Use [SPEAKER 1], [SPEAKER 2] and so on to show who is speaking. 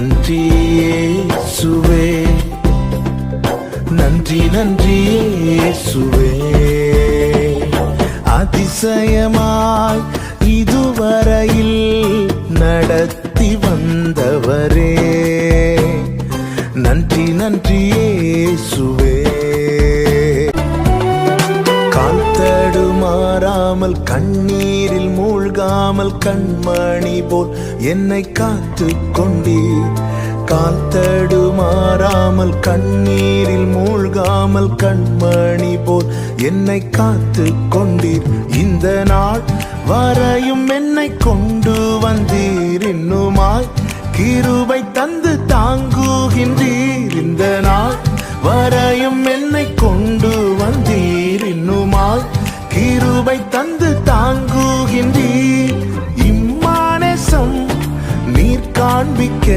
[SPEAKER 1] நன்றி இயேசுவே, நன்றி நன்றி இயேசுவே. அதிசயமாய் இதுவரையில் நடத்தி வந்தவரே, நன்றி நன்றி இயேசுவே. கால் தடுமாறாமல் கண்ணீரில் மூழ்காமல் கண்மணி போல் என்னை காத்து கொண்டீர். கால் தடுமாறாமல் கண்ணீரில் மூழ்காமல் கண்மணி போல் என்னை காத்து கொண்டீர். இந்த நாள் வரையும் என்னை கொண்டு வந்தீர், இன்னுமாய் கிருபை தந்து தாங்குகின்றீர். இந்த நாள் வரையும் என்னை கொண்டு வந்தீர், இன்னுமாய் கிருபை தந்து தாங்குகின்றீர். இம்மானேசம் நீர் காண்பிக்க